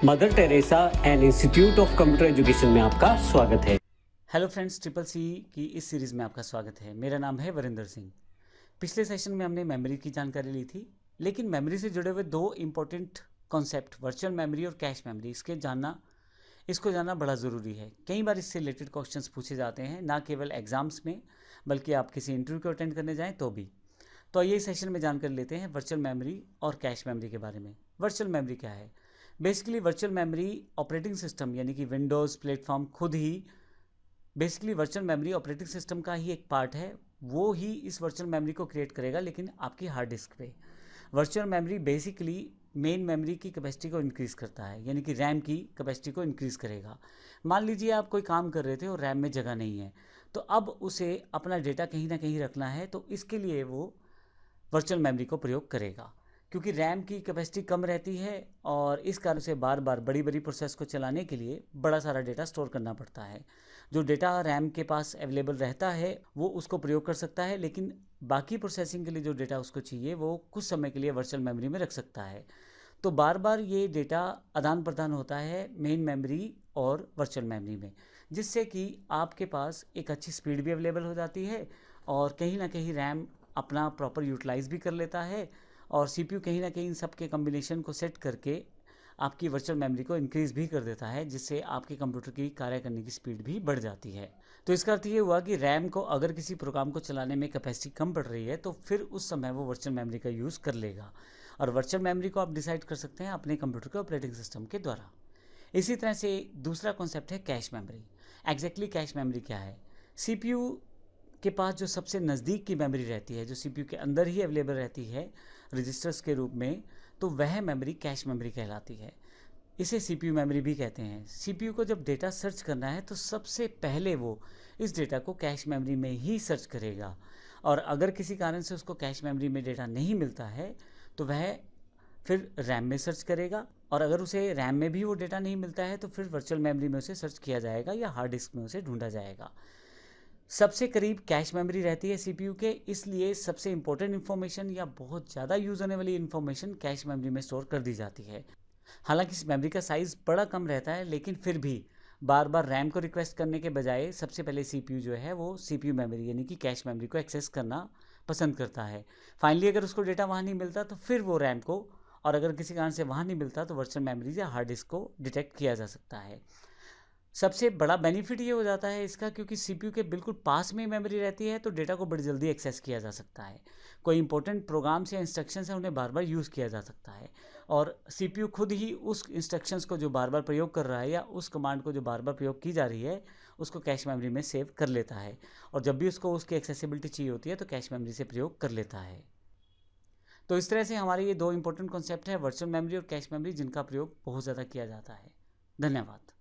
Mother Teresa and institute of computer education में आपका स्वागत है। हेलो फ्रेंड्स, ट्रिपल सी की इस सीरीज़ में आपका स्वागत है। मेरा नाम है वरिंदर सिंह। पिछले सेशन में हमने मेमोरी की जानकारी ली थी, लेकिन मेमोरी से जुड़े हुए दो इम्पोर्टेंट कॉन्सेप्ट वर्चुअल मेमोरी और कैश मेमोरी इसको जानना बड़ा ज़रूरी है। कई बार इससे रिलेटेड क्वेश्चंस पूछे जाते हैं, ना केवल एग्जाम्स में बल्कि आप किसी इंटरव्यू को अटेंड करने जाएँ तो भी। तो आइए इस सेशन में जानकारी लेते हैं वर्चुअल मेमोरी और कैश मेमोरी के बारे में। वर्चुअल मेमोरी क्या है? Basically virtual memory operating system यानी कि विंडोज़ प्लेटफॉर्म खुद ही basically virtual memory operating system का ही एक पार्ट है। वो ही इस वर्चुअल मेमोरी को क्रिएट करेगा, लेकिन आपकी हार्ड डिस्क पे। Virtual memory basically main memory की कैपेसिटी को इंक्रीज़ करता है, यानी कि रैम की कैपेसिटी को इंक्रीज़ करेगा। मान लीजिए आप कोई काम कर रहे थे और रैम में जगह नहीं है, तो अब उसे अपना डेटा कहीं ना कहीं रखना है, तो इसके लिए वो वर्चुअल मेमोरी को प्रयोग करेगा। क्योंकि रैम की कैपेसिटी कम रहती है और इस कारण से बार बार बड़ी बड़ी प्रोसेस को चलाने के लिए बड़ा सारा डेटा स्टोर करना पड़ता है। जो डेटा रैम के पास अवेलेबल रहता है वो उसको प्रयोग कर सकता है, लेकिन बाकी प्रोसेसिंग के लिए जो डेटा उसको चाहिए वो कुछ समय के लिए वर्चुअल मेमोरी में रख सकता है। तो बार बार ये डेटा आदान प्रदान होता है मेन मेमोरी और वर्चुअल मेमोरी में, जिससे कि आपके पास एक अच्छी स्पीड भी अवेलेबल हो जाती है और कहीं ना कहीं रैम अपना प्रॉपर यूटिलाइज भी कर लेता है और सीपीयू कहीं ना कहीं इन सब के कम्बिनेशन को सेट करके आपकी वर्चुअल मेमोरी को इंक्रीज़ भी कर देता है, जिससे आपके कंप्यूटर की कार्य करने की स्पीड भी बढ़ जाती है। तो इसका अर्थ ये हुआ कि रैम को अगर किसी प्रोग्राम को चलाने में कैपेसिटी कम पड़ रही है तो फिर उस समय वो वर्चुअल मेमोरी का यूज़ कर लेगा, और वर्चुअल मेमोरी को आप डिसाइड कर सकते हैं अपने कंप्यूटर के ऑपरेटिंग सिस्टम के द्वारा। इसी तरह से दूसरा कॉन्सेप्ट है cache memory. Exactly cache memory क्या है? सीपीयू के पास जो सबसे नज़दीक की मेमोरी रहती है, जो सीपीयू के अंदर ही अवेलेबल रहती है रजिस्टर्स के रूप में, तो वह मेमोरी कैश मेमोरी कहलाती है। इसे सीपीयू मेमोरी भी कहते हैं। सीपीयू को जब डेटा सर्च करना है तो सबसे पहले वो इस डेटा को कैश मेमोरी में ही सर्च करेगा, और अगर किसी कारण से उसको कैश मेमोरी में डेटा नहीं मिलता है तो वह फिर रैम में सर्च करेगा, और अगर उसे रैम में भी वो डेटा नहीं मिलता है तो फिर वर्चुअल मेमोरी में उसे सर्च किया जाएगा या हार्ड डिस्क में उसे ढूंढा जाएगा। सबसे करीब कैश मेमोरी रहती है सीपीयू के, इसलिए सबसे इंपॉर्टेंट इन्फॉर्मेशन या बहुत ज़्यादा यूज़ होने वाली इन्फॉर्मेशन कैश मेमोरी में स्टोर कर दी जाती है। हालांकि इस मेमोरी का साइज़ बड़ा कम रहता है, लेकिन फिर भी बार बार रैम को रिक्वेस्ट करने के बजाय सबसे पहले सीपीयू जो है वो सीपीयू मेमोरी यानी कि कैश मेमोरी को एक्सेस करना पसंद करता है। फाइनली अगर उसको डेटा वहाँ नहीं मिलता तो फिर वो रैम को, और अगर किसी कारण से वहाँ नहीं मिलता तो वर्चुअल मेमोरी या हार्ड डिस्क को डिटेक्ट किया जा सकता है। सबसे बड़ा बेनिफिट ये हो जाता है इसका, क्योंकि सीपीयू के बिल्कुल पास में मेमोरी रहती है तो डेटा को बड़ी जल्दी एक्सेस किया जा सकता है। कोई इंपॉर्टेंट प्रोग्राम्स या इंस्ट्रक्शंस हैं उन्हें बार बार यूज़ किया जा सकता है, और सीपीयू खुद ही उस इंस्ट्रक्शंस को जो बार बार प्रयोग कर रहा है या उस कमांड को जो बार बार प्रयोग की जा रही है उसको कैश मेमोरी में सेव कर लेता है, और जब भी उसको उसकी एक्सेसिबिलिटी चाहिए होती है तो कैश मेमोरी से प्रयोग कर लेता है। तो इस तरह से हमारे ये दो इंपॉर्टेंट कॉन्सेप्ट है वर्चुअल मेमोरी और कैश मेमोरी, जिनका प्रयोग बहुत ज़्यादा किया जाता है। धन्यवाद।